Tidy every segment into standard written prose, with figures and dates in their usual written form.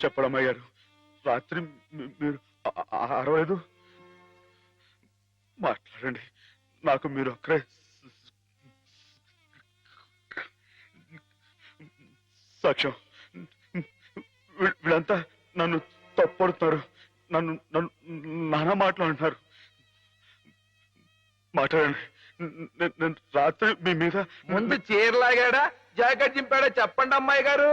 చెప్పడమ్మయ్య గారు, రాత్రి మీరు అరవలేదు. మాట్లాడండి, నాకు మీరు అక్కడే సాక్ష్యం. వీళ్ళంతా నన్ను తప్పడుతున్నారు, నన్ను నన్ను నానా మాట్లాడుతున్నారు. మాట్లాడండి, నేను రాత్రి మీ మీద ముందు చీరలాగాడా జాకెట్ చింపాడా చెప్పండి అమ్మాయి గారు.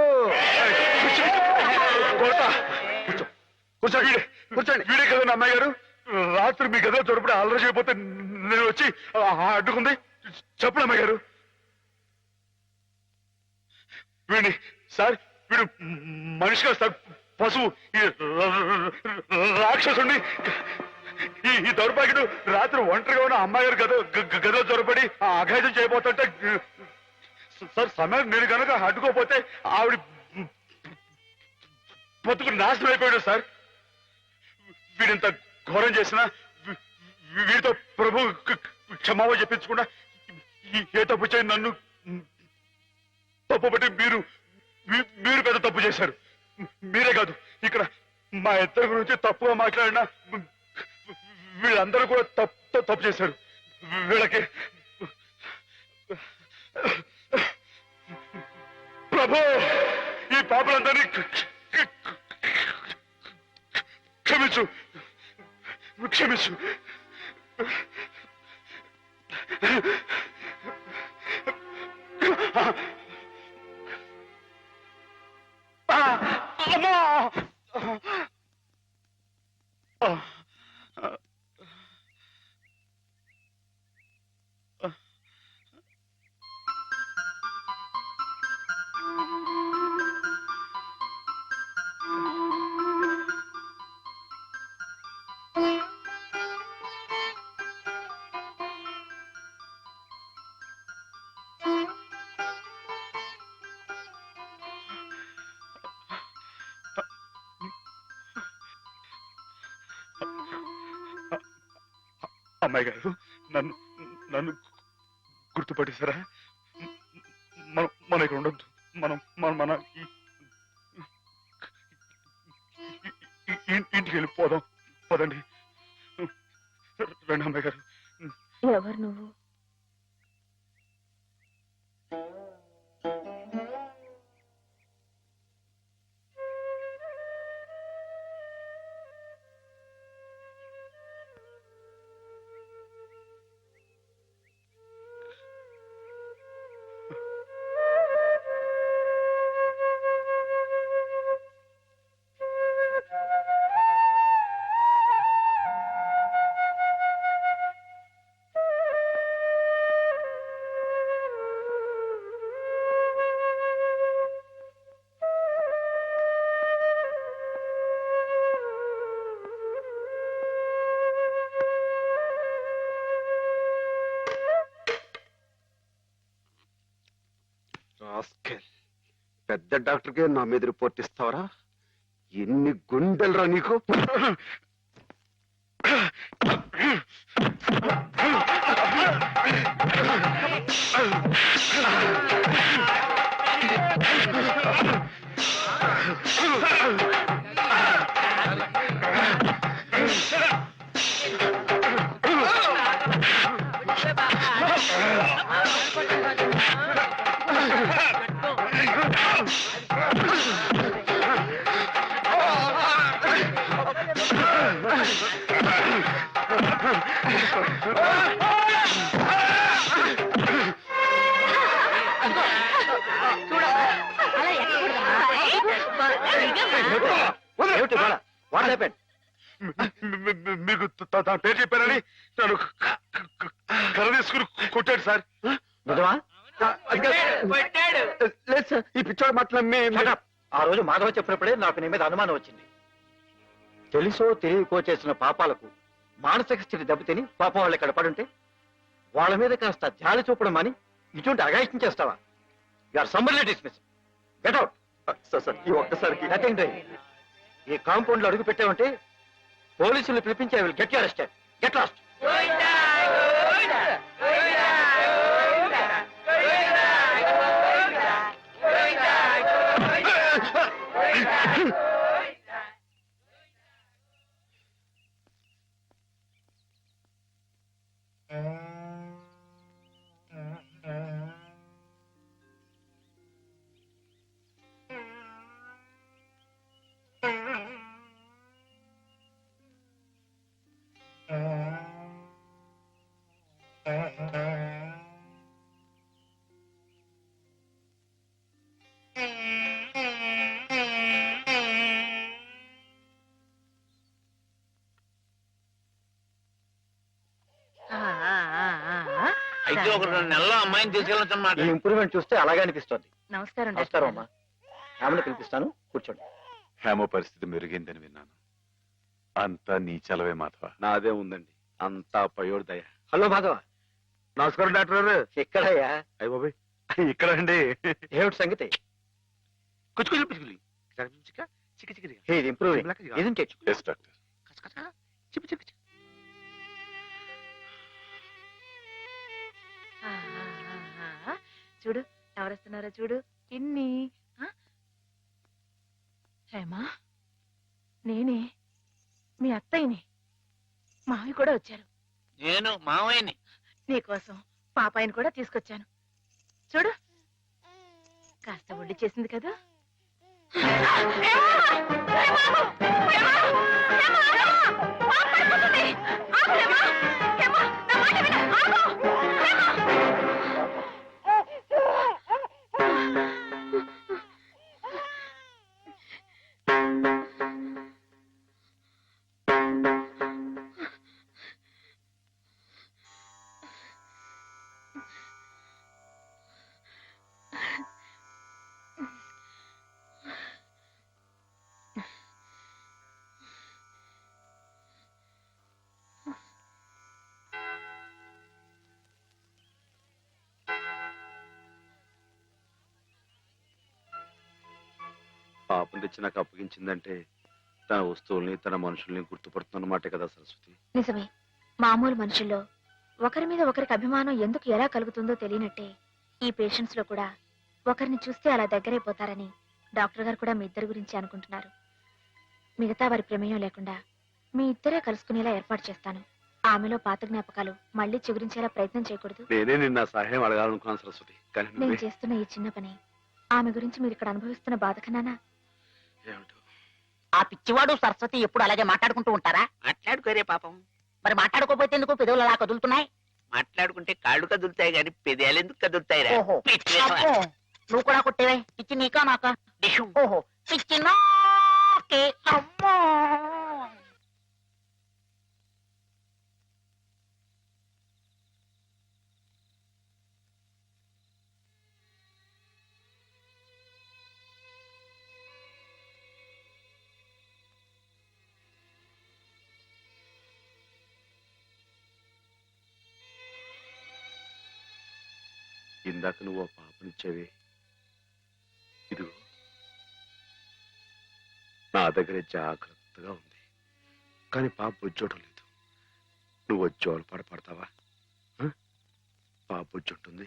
కూర్చోండి, కూర్చోండి. వీడే కదండి అమ్మాయి గారు, రాత్రి మీ గదిలో దొరపడి అల్లరి చేయకపోతే నేను వచ్చి అడ్డుకుంది. చెప్పండి అమ్మాయి గారు. వీడిని సార్, వీడు మనిషిగా సార్, పశువు, ఈ రాక్షసుడిని. ఈ దౌర్భాగ్యుడు రాత్రి ఒంటరిగా ఉన్న అమ్మాయి గారు గదిలో దొరపడి అఘాయితం చేయబోతుంటే సార్, సమయం నేను కనుక అడ్డుకోపోతే ఆవిడ బతుకు నాశనం అయిపోయాడు సార్. వీడింత ఘోరం చేసినా వీడితో ప్రభు క్షమాపణ చెప్పించకుండా ఏ తప్పు చేయని నన్ను తప్పు బట్టి మీరు పెద్ద తప్పు చేశారు. మీరే కాదు, ఇక్కడ మా ఇద్దరి గురించి తప్పుగా మాట్లాడినా వీళ్ళందరూ కూడా తప్పు చేశారు. వీళ్ళకి ప్రభు ఈ పాపలందరినీ క్షమించు, క్షమించు. అమ్మా, అమ్మాయి గారు, నన్ను నన్ను గుర్తుపట్టేశారా? మన ఇక్కడ ఉండొద్దు, మన ఇంటికి వెళ్ళిపోదాం. పదండి, రండి అమ్మాయి గారు. ఎవరు నువ్వు? పెద్ద డాక్టర్కే నా మీద రిపోర్ట్ ఇస్తావరా? ఎన్ని గుండెలరా నీకు? మీకు తన పేరు చెప్పారని నన్ను కర్ర తీసుకుని కొట్టాడు సార్. లేదు సార్, ఈ పిచ్చోడు మాట్లాడి ఆ రోజు మాధవ చెప్పినప్పుడే నాకు నీ మీద అనుమానం వచ్చింది. తెలుసో తెలియకో చేసిన పాపాలకు మానసిక స్థితి దెబ్బతిని పాపం వాళ్ళు ఇక్కడ పడుంటే వాళ్ళ మీద కాస్త జాలి చూపడం అని ఇటువంటి అగాయిత్యం చేస్తావా? You're summarily dismiss. Get out. Sir, ఈ ఒక్కసారికి నథింగ్ డూయింగ్. ఈ కాంపౌండ్ లో అడుగు పెట్టావంటే పోలీసులు పిలిపించి I will get you arrested. Get lost. అయితే ఒక 2 నెలల్లో అమ్మాయిని తీసుకెళ్ళచ్చు ఈ అన్నమాట. ఇంప్రూవ్మెంట్ చూస్తే అలాగే అనిపిస్తోంది. నమస్కారం నమస్కారం అమ్మా. ఆమెను పిలిపిస్తాను, కూర్చోండి. హేమ పరిస్థితి మెరుగైందని విన్నాను. అంతా నీ చలవే మాధవ. నాదే ఉందండి, అంతా పయోడు దయ. హలో మాధవ. నమస్కారం డాక్టర్ గారు. ఎక్కడయ్యా? అయ్య బాబాయ్, ఇక్కడ అండి. ఏమిటి సంగతి? ఇది improving, isn't it? Yes, doctor. చూడు ఎవరొస్తున్నారో చూడు. ఇన్ని హేమా, నేనే మీ అత్తయ్యని. మావి కూడా వచ్చారు. నేను మావయ్యని. నీకోసం పాపాయిని కూడా తీసుకొచ్చాను. చూడు, కాస్త ఒళ్ళు చేసింది కదా. పాపం తెచ్చి నాకు అప్పగించిందంటే తన వస్తువుల్ని తన మనుషుల్ని గుర్తుపడుతున్నమాటే కదా సరస్వతి. నిజమే. మామూలు మనుషుల్లో ఒకరి మీద ఒకరికి అభిమానం ఎందుకు ఎలా కలుగుతుందో తెలియనట్టే ఈ పేషెంట్స్ లో కూడా ఒకరిని చూస్తే అలా దగ్గరైపోతారని డాక్టర్ గారు కూడా మీ ఇద్దరి గురించి అనుకుంటున్నారు. మిగతా వారి ప్రమేయం లేకుండా మీ ఇద్దరే కలుసుకునేలా ఏర్పాటు చేస్తాను. ఆమెలో పాత జ్ఞాపకాలు మళ్ళీ చిగురించేలా ప్రయత్నం చేయకూడదు. నేనే నిన్న సహాయం అడగాలనుకున్నాను సరస్వతి, కానీ నేను నువ్వే. చేస్తున్న ఈ చిన్న పని ఆమె గురించి మీరు ఇక్కడ అనుభవిస్తున్న బాధ కన్నానా? ఏమిటో ఆ పిచ్చివాడు సరస్వతి ఎప్పుడు అలాగే మాట్లాడుకుంటూ ఉంటారా? మాట్లాడుకోరే పాపం. మరి మాట్లాడుకోపోతే ఎందుకు పెదవులు అలా కదులుతున్నాయి? మాట్లాడుకుంటే కాళ్ళు కదులుతాయి కానీ పెదాలు ఎందుకు కదులుతాయిరా? ఓహో. పిచ్చి వేధవా. అబ్బో, నువ్వు కూడా కొట్టేవే. పిచ్చి నీకా నాకా? డిషు. ఓహో, పిచ్చి నాకే. అమ్మో. ఇందాక నువ్వు ఆ పాపనిచ్చేవి, ఇదిగో నా దగ్గరే జాగ్రత్తగా ఉంది. కానీ పాప బొజ్జోటం లేదు. నువ్వు వచ్చి పడతావా? పాప బొజ్జుంటుంది.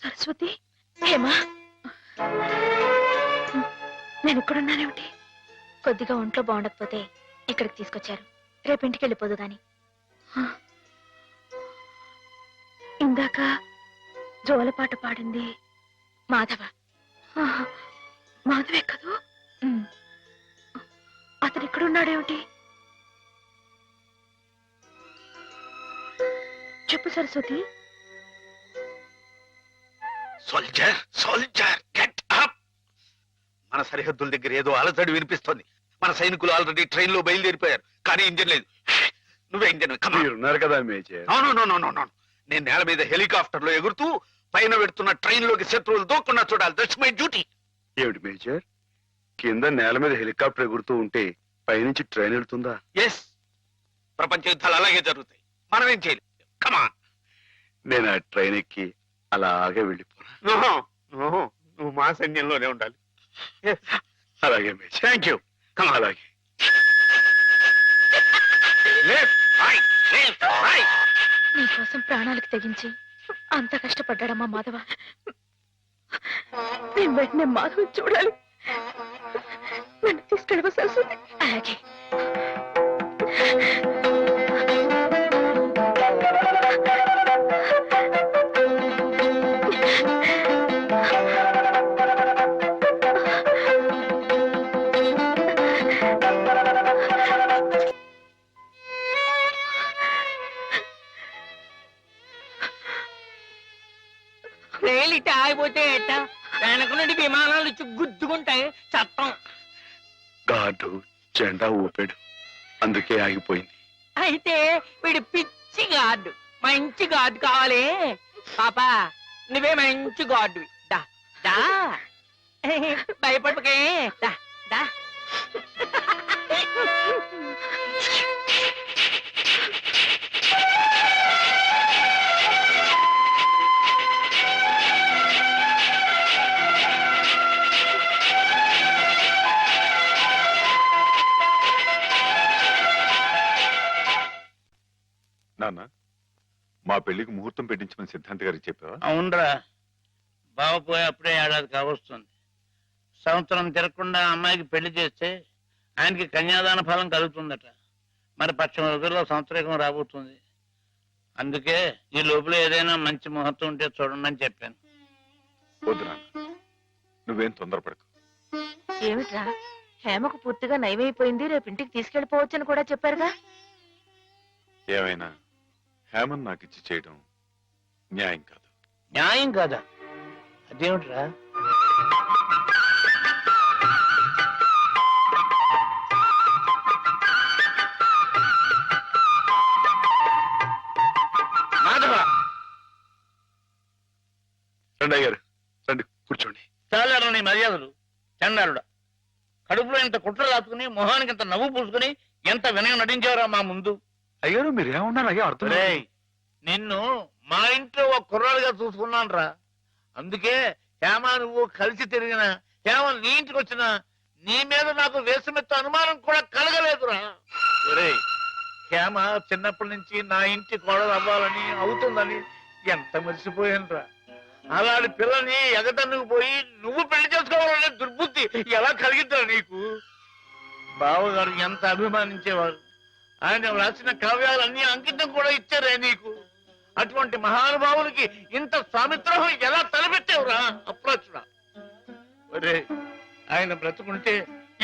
సరస్వతి, హేమా, నేను ఇక్కడున్నానేమిటి? కొద్దిగా ఒంట్లో బాగుండకపోతే ఇక్కడికి తీసుకొచ్చారు. రేపింటికి వెళ్ళిపోదు గాని. ఇందాక జోలపాట పాడింది మాధవ. మాధవే కదూ? అతను ఇక్కడున్నాడేమిటి? చెప్పు Saraswati. Soldier, soldier, get up. మన సరిహద్దుల దగ్గర ఏదో అలజడి వినిపిస్తోంది. మన సైనికులు ఆల్రెడీ ట్రైన్ లో బయలుదేరిపోయారు, కానీ ఇంజన్ లేదు. నువ్వే ఇంజన్. మీరున్నారు కదా మేజర్. నేను నేల మీద హెలికాప్టర్ లో ఎగురుతూ పైన పెడుతున్న ట్రైన్ లోకి శత్రువులు దూకుండా చూడాలి. That's my duty. ఏమిటి మేజర్, కింద నేల మీద హెలికాప్టర్ ఎగురుతూ ఉంటే పైనుంచి ట్రైన్ వెళ్తుందా? ఎస్, ప్రపంచ యుద్ధాలు అలాగే జరుగుతాయి. మనం ఏం చేయలేం. కమాన్. నేను ఆ ట్రైన్ ఎక్కి అలాగే వెళ్ళిపోనా? నువ్వు మా సైన్యంలోనే ఉండాలి. అలాగే మేజర్. Thank you. అలాగే. నీకోసం ప్రాణాలకు తెగించి అంత కష్టపడ్డాడమ్మా మాధవ. నేను వెంటనే మాధవ్ చూడాలి. నన్ను తీసుకెళ్ళవ సరస్వతి. అలాగే. రైలు ఇట్ట ఆగిపోతే ఎట్ట వెనక నుండి విమానాలు వచ్చి గుద్దుకుంటాయి చట్టం. గార్డు జెండా ఊపాడు, అందుకే ఆగిపోయింది. అయితే వీడు పిచ్చి గార్డు, మంచి గార్డు కావాలి. పాపా నువ్వే మంచి గార్డు. దా దా భయపడకే. దా దా. నాన్న, మా పెళ్లికి ముహూర్తం పెట్టించమని సిద్ధాంత్ గారికి చెప్పావా? అవునరా, బావ పోయి అప్పుడే ఏడాది కావస్తుంది. సంవత్సరం తిరగకుండా అమ్మాయికి పెళ్లి చేస్తే ఆయనకి కన్యాదాన ఫలం కలుగుతుందట. మరి పక్షం రోజుల్లో సంవత్సరం రాబోతుంది. అందుకే ఈ లోపల ఏదైనా మంచి ముహూర్తం ఉంటే చూడండి అని చెప్పాను. వద్దు నాన్న, నువ్వేం తొందరపడకు. ఏమిట్రా, హేమకు పూర్తిగా నయమైపోయింది, రేపు ఇంటికి తీసుకెళ్లిపోవచ్చని కూడా చెప్పారుగా. ఏమైనా హేమన్ నాకు ఇచ్చి చేయడం న్యాయం కాదు. న్యాయం కాదా? అదేమిట్రా? మాధవ, రండి అయ్యారు, రండి కూర్చోండి. చాలారా నీ మర్యాదలు. చండాలుడా, కడుపులో ఇంత కుట్ర రాసుకుని మొహానికి ఇంత నవ్వు పూసుకుని ఎంత వినయం నటించావురా మా ముందు. అయ్యారు మీరు ఏమన్నారు అయ్యా అర్థం లేదు. రేయ్, నిన్ను మా ఇంట్లో ఒక కుర్రాడుగా చూసుకున్నాను రా. అందుకే హేమ నువ్వు కలిసి తిరిగిన, హేమ నీ ఇంటికి వచ్చిన నీ మీద నాకు వేసమెత్త అనుమానం కూడా కలగలేదురా. ఒరేయ్, హేమ చిన్నప్పటి నుంచి నా ఇంటి కోడలు అవ్వాలని అవుతుందని ఎంత మర్చిపోయాను రా. అలాంటి పిల్లని ఎగతన్నుకు పోయి నువ్వు పెళ్లి చేసుకోవాలనే దుర్బుద్ధి ఎలా కలిగిద్దా నీకు? బావగారు ఎంత అభిమానించేవారు. ఆయన రాసిన కావ్యాలన్నీ అంకితం కూడా ఇచ్చారే నీకు. అటువంటి మహానుభావులకి ఇంత స్వామిత్రహం ఎలా తలపెట్టావురా అప్రాచుడా? ఒరే, ఆయన బ్రతుకుంటే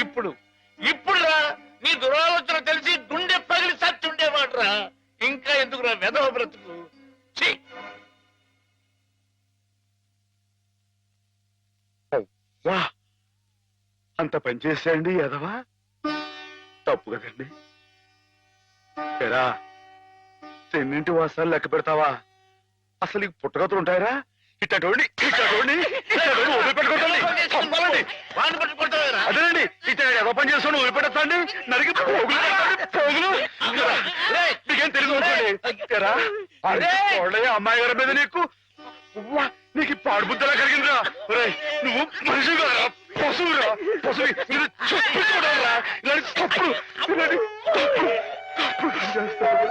ఇప్పుడురా నీ దురాలోచన తెలిసి గుండె పగిలి సచ్చి ఉండేవాడురా. ఇంకా ఎందుకురా వెధవ బ్రతుకు? ఛీ! వా, అంత పని చేసేయండి ఎదవా, తప్పు కదండి. ఎరా, తెన్నింటి వాసాలు లెక్క పెడతావా? అసలు నీకు పుట్టగతులు ఉంటాయరా? ఇట్టండి వదిలిపెట్టుకోండి. వాడిని పట్టుకుంటావేరా? అదేనండి, ఇట్ట ఎవ పని చేసుకుని వదిలిపెట్టండి. నరికి పోగులు నీకేం తెలియదు అనుకోండి. అమ్మాయి గారి మీద నీకు నీకు పాడు బుద్ధలా కలిగిందిరా. నువ్వు మనిషి కాదురా, పశువురా, పశువు. మీరు చెప్పుకోవడారా ఇలాంటి తప్పుడు చేస్తారు.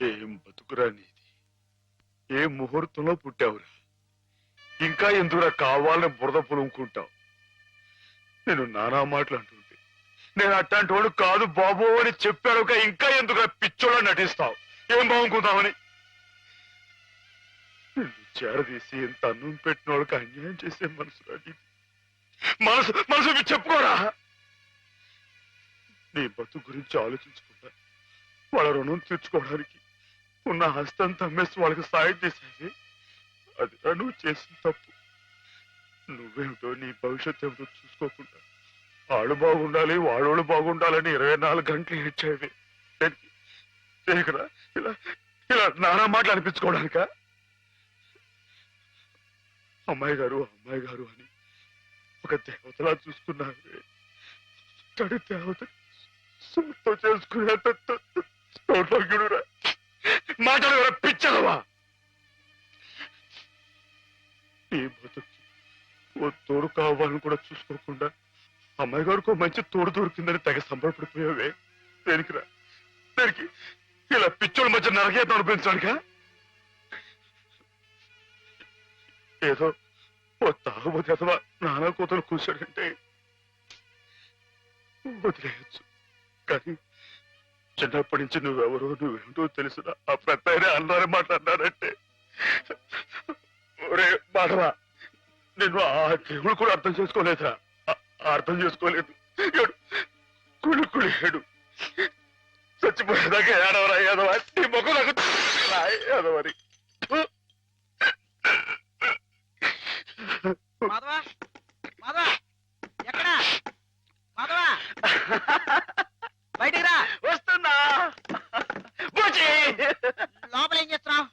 ఏం బతుకురా నీది? ఏ ముహూర్తంలో పుట్టావురా? ఇంకా ఎందుకురా కావాలని బురద పులుముకుంటావు? నేను నానా మాటలు అంటుంటే నేను అట్లాంటి వాడు కాదు బాబు అని చెప్పాడు. ఇంకా ఎందుకు పిచ్చోళ్ళ నటిస్తావు? ఏం బాగుంకుందామని నిన్ను చేరదీసి ఎంత అన్నం పెట్టిన వాళ్ళకి అన్యాయం చేసే మనసు రాని మనసు మనసు చెప్పుకోరా. నీ బతుకు గురించి ఆలోచించకుండా వాళ్ళ రుణం తీర్చుకోవడానికి ఉన్న హస్తంతా అమ్మేసి వాళ్ళకి సాయం చేసేది అది నువ్వు చేసిన తప్పు. నువ్వేమిటో నీ భవిష్యత్తు ఏమిటో చూసుకోకుండా వాడు బాగుండాలి వాడోళ్ళు బాగుండాలని 24 గంటలు ఏడ్చేవి. ఇలా ఇలా నానా మాటలు అనిపించుకోవడానిక? అమ్మాయి గారు అని ఒక దేవతలా చూసుకున్నారు. తడి దేవత సొంతం చేసుకునేంత దౌర్భాగ్యుడురా. మాటలు ఎవరో పిచ్చలవా? ఈ బతుకి ఓ తోడు కావాలని కూడా చూసుకోకుండా అమ్మాయి గారికి మంచి తోడు దొరికిందని తెగ సంబరపడిపోయావే. దేనికిరా? దేనికి? ఇలా పిచ్చోళ్ళ మధ్య నరకేత అనిపించడానికా? ఏదో ఓ తాగుబోతే అథవా నానా కూతురు కూర్చోడంటే వదిలేయచ్చు, కానీ చిన్నప్పటి నుంచి నువ్వెవరో నువ్వేంటో తెలిసిన ఆ పెద్ద అన్నారని మాట్లాడినారంటే, ఒరే మాధవా, నేను ఆ దేవుడు కూడా అర్థం చేసుకోలేదురా. అర్థం చేసుకోలేదు. కుళ్ళు చచ్చిపోయేదాకా ఏడవరా ఏదవా? నీ ముఖం నాకు ఏదవరి. మాధవా మాధవా ఎక్కడా మాధవా బయటికి రా. వస్తున్నా. లోపల ఏం చేస్తున్నావు?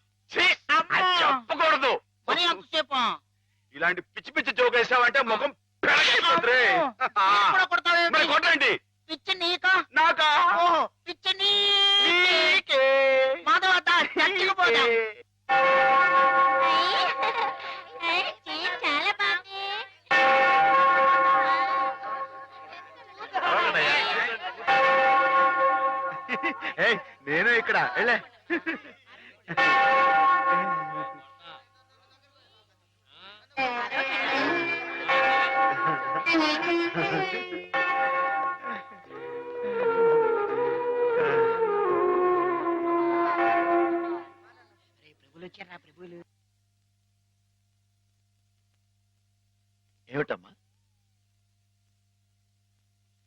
చెప్పకూడదు. పని అంతసేపు ఇలాంటి పిచ్చి పిచ్చి జోక్ వేసావంటే ముఖం పెరగైపోద్ది. మరి కొట్టండి. పిచ్చి నీకా నాకా? ఓహో పిచ్చి నీకే. మాధవ చచ్చిపోతా. చాలా బాగుంది. నేను ఇక్కడ వెళ్ళే. ప్రభులు వచ్చారా? ప్రభులు ఏమిటమ్మా?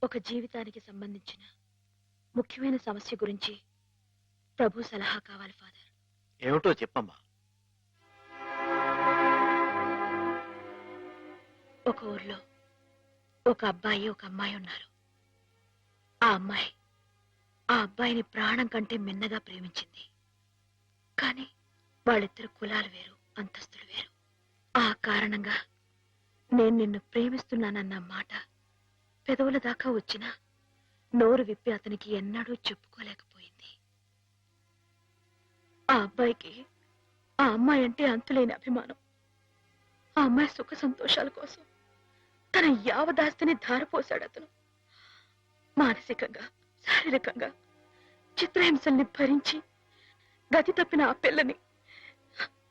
ఒక జీవితానికి సంబంధించిన ముఖ్యమైన సమస్య గురించి ప్రభు సలహా కావాలి ఫాదర్. ఏమిటో చెప్పమ్మా. ఒక ఊర్లో ఒక అబ్బాయి ఒక అమ్మాయి ఉన్నారు. ఆ అమ్మాయి ఆ అబ్బాయిని ప్రాణం కంటే మిన్నగా ప్రేమించింది. కానీ వాళ్ళిద్దరు కులాలు వేరు, అంతస్తులు వేరు. ఆ కారణంగా నేను నిన్ను ప్రేమిస్తున్నానన్న మాట పెదవుల దాకా వచ్చినా నోరు విప్పి అతనికి ఎన్నడూ చెప్పుకోలేకపోయింది. ఆ అబ్బాయికి ఆ అమ్మాయి అంటే అంతులేని అభిమానం. ఆ అమ్మాయి సుఖ సంతోషాల కోసం తన యావదాస్తిని ధారపోశాడు అతను. మానసికంగా శారీరకంగా చిత్రహింసల్ని భరించి గతి తప్పిన ఆ పిల్లని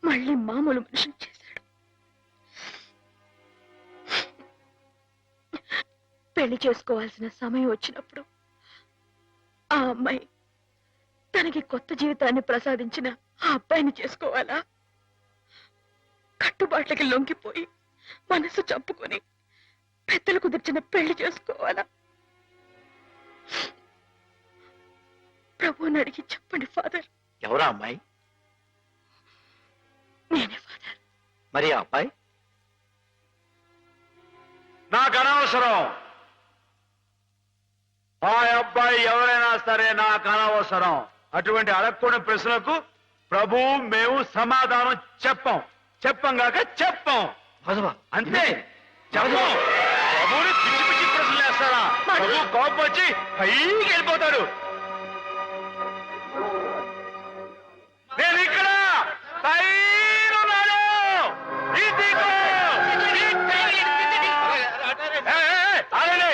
మళ్ళీ మామూలు మనిషిని చేశాడు. పెళ్లి చేసుకోవాల్సిన సమయం వచ్చినప్పుడు ఆ అమ్మాయి తనకి కొత్త జీవితాన్ని ప్రసాదించిన ఆ అబ్బాయిని చేసుకోవాలా? కట్టుబాట్లకి లొంగిపోయి మనసు చంపుకొని పెద్దలు కుదిర్చిన పెళ్లి చేసుకోవాలా? ప్రభువుని అడిగి చెప్పండి ఫాదర్. ఎవరా అమ్మాయి? నేనే ఫాదర్. మరి ఆ అబ్బాయి? నాకు అనవసరం. ఆ అబ్బాయి ఎవరైనా సరే నాకు అనవసరం. అటువంటి అడగకూడని ప్రశ్నలకు ప్రభు మేము సమాధానం చెప్పంగాక చెప్పం. అంతే. చెప్పం. ప్రభుని పిచ్చి పిచ్చి ప్రశ్నలు వేస్తారా? ప్రభు కోపం వచ్చి పైకి వెళ్ళిపోతాడు. నేను ఇక్కడ పైనున్నాను. ఆగండి.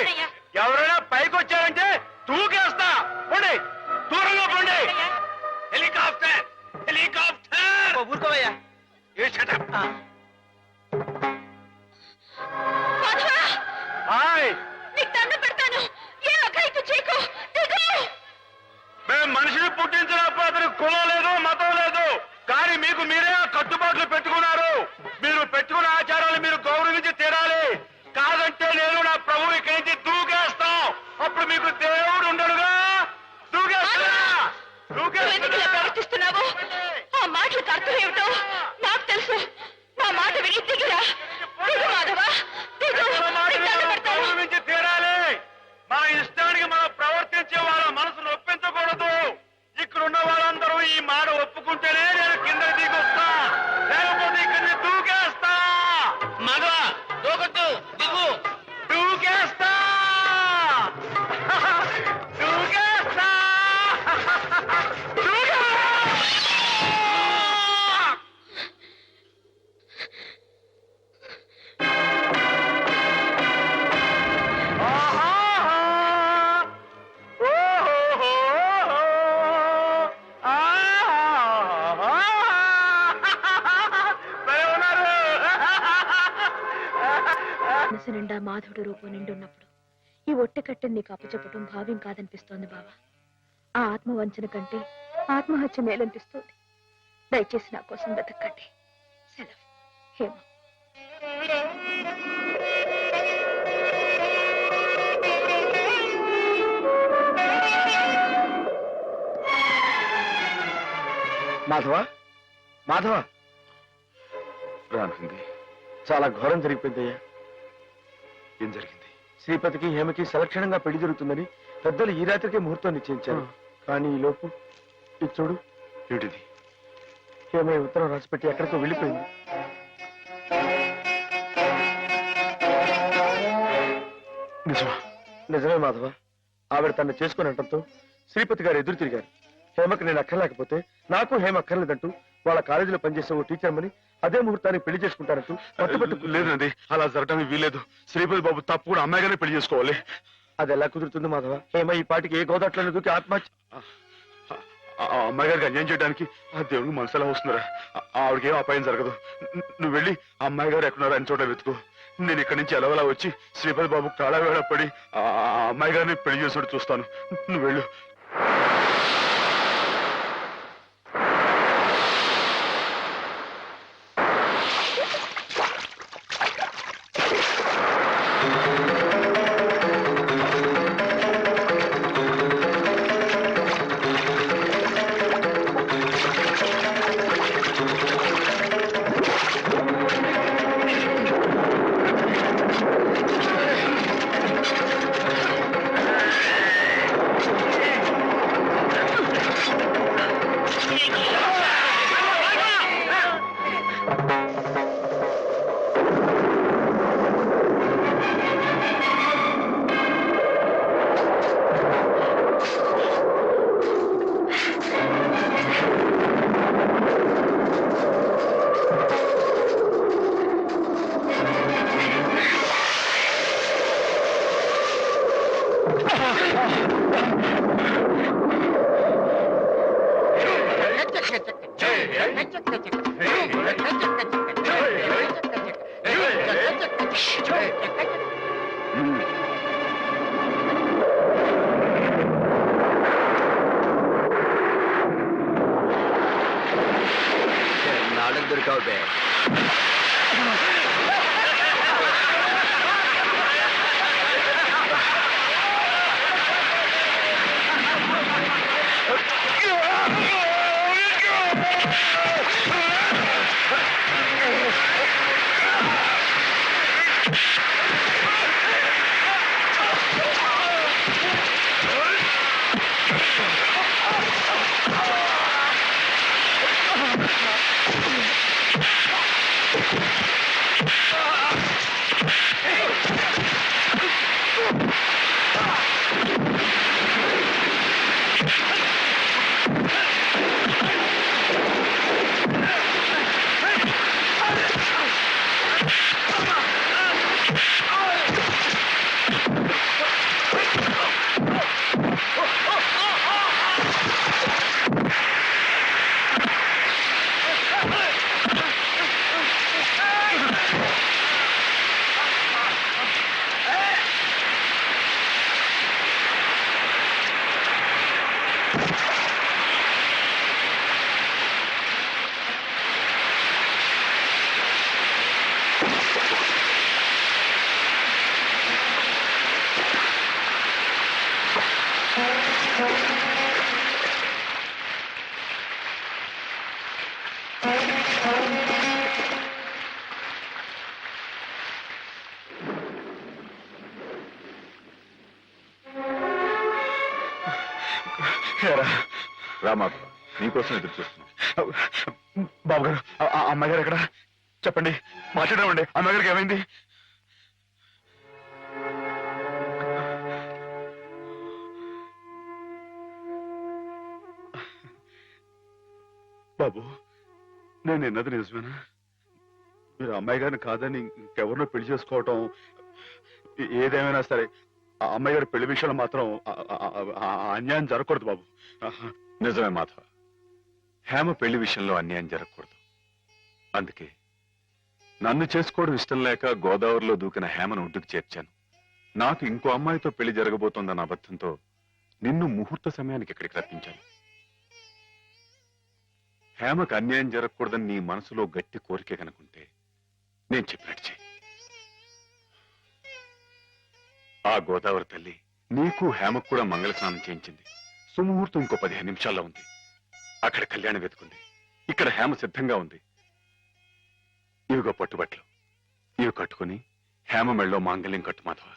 ఎవరైనా పైకి వచ్చారంటే తూకేస్తా. పోండి, దూరంగా పోండి. Helicopter helicopter. ఊరుకోవయ్యా. హాయ్, మేము మనిషిని పుట్టించినప్పుడు అతనికి కులం లేదు, మతం లేదు. కానీ మీకు మీరే ఆ కట్టుబాట్లు పెట్టుకున్నారు. మీరు పెట్టుకున్న ఆచారాలు మీరు గౌరవించి తీరాలి. కాదంటే నేను నా ప్రభు ఇక్కడి నుంచి దూకేస్తాం. అప్పుడు మీకు దేవుడు ఉండడుగా. ప్రవర్తిస్తున్నావు. ఆ మాటలకు అర్థం ఏమిటో నాకు తెలుసు. నా మాట విని దిగిరా. మాధవా, గౌరవించి తీరాలి. మన ఇష్టానికి మనం ప్రవర్తించే వాళ్ళ మనసును ఒప్పించకూడదు. ఇక్కడున్న వాళ్ళందరూ ఈ మాట ఒప్పుకుంటేనే నేను కింద దిగొస్తా, లేకపోతే ఇక్కడిని దూకేస్తా. దేవుడు రూపం నిండున్నప్పుడు ఈ ఒట్టె కట్టెని నీకు అప్పచెప్పటం భావ్యం కాదనిపిస్తోంది బావా. ఆ ఆత్మవంచన కంటే ఆత్మహత్య మేలనిపిస్తోంది. దయచేసి నా కోసం బతకండి. సెలవు. హేమ. మాధవ, మాధవ, రానుంది. చాలా ఘోరం జరిగిపోయిందయ్యా. ఏం జరిగింది? శ్రీపతికి హేమకి సలక్షణంగా పెళ్లి జరుగుతుందని పెద్దలు ఈ రాత్రికే ముహూర్తం నిశ్చయించారు. కానీ ఈ లోపు ఇది చూడు. ఏమిటిది? హేమ ఈ ఉత్తరం రాసిపెట్టి ఎక్కడికో వెళ్ళిపోయింది. నిజమా? నిజమే మాధవ. ఆవిడ తను చేసుకుని అనటంతో శ్రీపతి గారు ఎదురు తిరిగారు. హేమకి నేను అక్కర్లేకపోతే నాకు హేమ అక్కర్లేదంటూ వాళ్ళ కాలేజీలో పనిచేసే ఓ టీచర్మని అదే ముహూర్తానికి పెళ్లి చేసుకుంటారంటూ పట్టుబట్టు. లేదండి, అలా జరగడానికి వీలేదు. శ్రీపతి బాబు తప్పు కూడా అమ్మాయిగానే పెళ్లి చేసుకోవాలి. అది ఎలా కుదురుతుంది మాధవ? హేమ ఈ పాటికి ఏ గోదాట్లను దూకి ఆత్మహత్య. ఆ అమ్మాయి గారికి అన్యాయం చేయడానికి ఆ దేవుడికి మనసు ఎలా వస్తుందిరా? ఆవిడకి ఏం అపాయం జరగదు. నువ్వు వెళ్ళి ఆ అమ్మాయి గారు ఎక్కడున్నారో అని చోట వెతుకు. నేను ఇక్కడి నుంచి ఎలవలా వచ్చి శ్రీపతి బాబు కాళవేళ పడి ఆ అమ్మాయి గారిని పెళ్లి చేసి చూస్తాను. నువ్వు వెళ్ళు. నాలుగు దొరికావు బే. రామా, నీకోసం ఎదురు చూస్తున్నాం. బాబు గారు, ఆ అమ్మాయి గారు ఎక్కడ? చెప్పండి, మాట్లాడమండి. అమ్మాయి గారికి ఏమైంది? బాబు, నేను విన్నది నిజమేనా? మీరు అమ్మాయి గారిని కాదని ఇంకెవరినో పెళ్లి చేసుకోవటం, ఏదేమైనా సరే ఆ అమ్మాయి గారి పెళ్లి విషయంలో మాత్రం అన్యాయం జరగకూడదు బాబు. నిజమే మాధవ, హేమ పెళ్లి విషయంలో అన్యాయం జరగకూడదు. అందుకే నన్ను చేసుకోవడం ఇష్టం లేక గోదావరిలో దూకిన హేమను ఒడ్డుకు చేర్చాను. నాకు ఇంకో అమ్మాయితో పెళ్లి జరగబోతోందన్న అబద్ధంతో నిన్ను ముహూర్త సమయానికి ఇక్కడికి రప్పించాను. హేమకు అన్యాయం జరగకూడదని నీ మనసులో గట్టి కోరిక కనుకుంటే నేను చెప్పినట్టు చెయ్యి. ఆ గోదావరి తల్లి నీకు హేమకు కూడా మంగళ స్నానం చేయించింది. సుముహూర్తం ఇంకో 15 నిమిషాల్లో ఉంది. అక్కడ కళ్యాణం వెతుకుంది. ఇక్కడ హేమ సిద్ధంగా ఉంది. ఇవిగో పట్టుబట్లు, ఇవి కట్టుకుని హేమ మెళ్ళో మాంగళ్యం కట్టు మాధవ.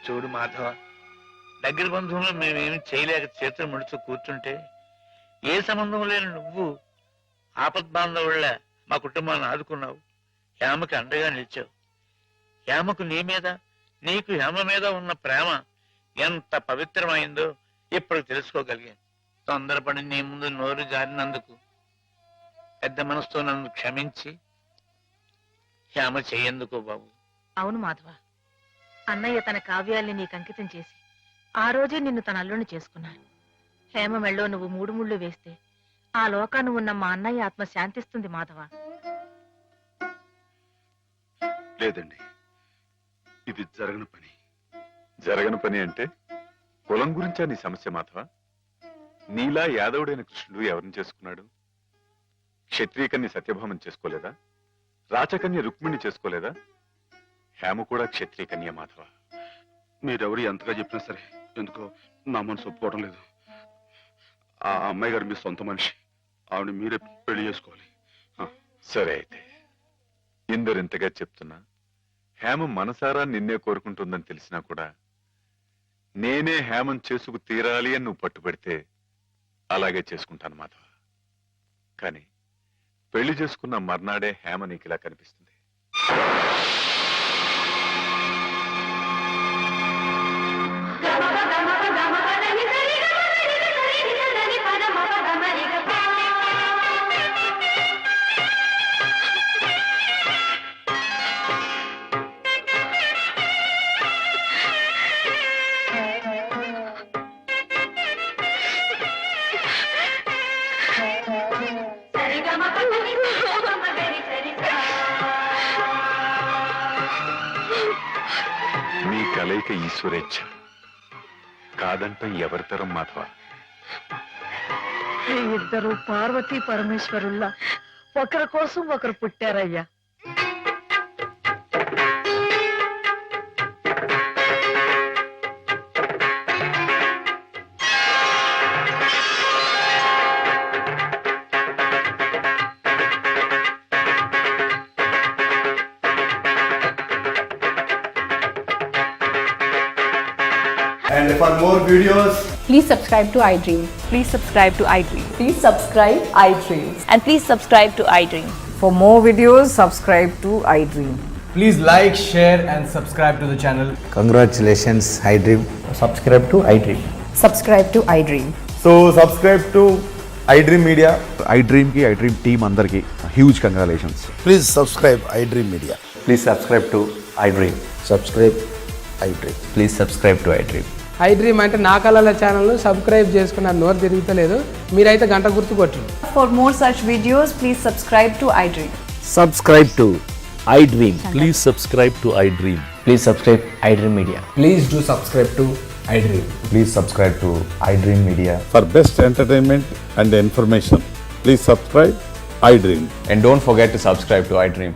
చూడు మాధవ, దగ్గర బంధువులు మేమేమి చేయలేక చేతులు ముడుచు కూర్చుంటే ఏ సంబంధం లేని నువ్వు ఆపద్బాంధవుళ్ళ మా కుటుంబాన్ని ఆదుకున్నావు. హేమకి అండగా నిలిచావు. హేమకు నీ మీద, నీకు హేమ మీద ఉన్న ప్రేమ ఎంత పవిత్రమైందో ఇప్పుడు తెలుసుకోగలిగాను. తొందరపడి నీ ముందు నోరు జారినందుకు పెద్ద మనసుతో నన్ను క్షమించి హేమ చెయ్యేందుకు బాబు. అవును మాధవ, అన్నయ్య తన కావ్యాల్ని నీకు అంకితం చేసి ఆ రోజే నిన్ను తన అల్లుని చేసుకున్నాను. హేమ మెళ్ళో నువ్వు 3 ముళ్ళు వేస్తే ఆ లోకాను ఉన్న మా అన్నయ్య ఆత్మ శాంతిస్తుంది మాధవ. లేదండి, ఇది జరగని పని. జరగని పని అంటే కులం గురించా నీ సమస్య మాధవ? నీలా యాదవుడైన కృష్ణుడు ఎవరిని చేసుకున్నాడు? క్షత్రియకన్య సత్యభామని చేసుకోలేదా? రాచకన్య రుక్మిణి చేసుకోలేదా? హేమ కూడా క్షత్రియకన్య మాధవ. మీరెవరు ఎంతగా చెప్పినా సరే ఎందుకో నా మనసు ఒప్పుకోవడం లేదు. ఆ అమ్మాయి గారు మీ సొంత మనిషి. ఆవిడ మీరే పెళ్లి చేసుకోవాలి. సరే అయితే, ఇందరింతగా చెప్తున్నా హేమ మనసారా నిన్నే కోరుకుంటుందని తెలిసినా కూడా నేనే హేమం చేసుకు తీరాలి అని నువ్వు పట్టుబడితే అలాగే చేసుకుంటాను మాధవ. కానీ పెళ్లి చేసుకున్న మర్నాడే హేమ నీకు ఇలా కనిపిస్తుంది. మీ కలయిక ఈశ్వరేచ్ఛ, కాదంటే ఎవరితరం మాధవ. ఇద్దరు పార్వతీ పరమేశ్వరుల్లా ఒకరి కోసం ఒకరు పుట్టారయ్యా. And for more videos, please subscribe to iDream. Please subscribe to iDream. Please subscribe iDream. And please subscribe to iDream. For more videos, subscribe to iDream. please like, share and subscribe to the channel. Congratulations, iDream. Subscribe to iDream. Subscribe to iDream. So subscribe to iDream Media. iDream ki iDream team andarki huge congratulations. Please subscribe iDream Media. Please subscribe to iDream. Subscribe iDream. Please subscribe to iDream. iDream అంటే నా కళల ఛానల్ను subscribe చేసుకున్న నోరు తిరుగుతలేదు. మీరైతే గంట గుర్తు కొట్టండి. For more such videos, please subscribe to iDream. Subscribe to iDream. Please subscribe to iDream. Please subscribe iDream Media. Please do subscribe to iDream. Please subscribe to iDream Media. For best entertainment and information, please subscribe iDream. And don't forget to subscribe to iDream.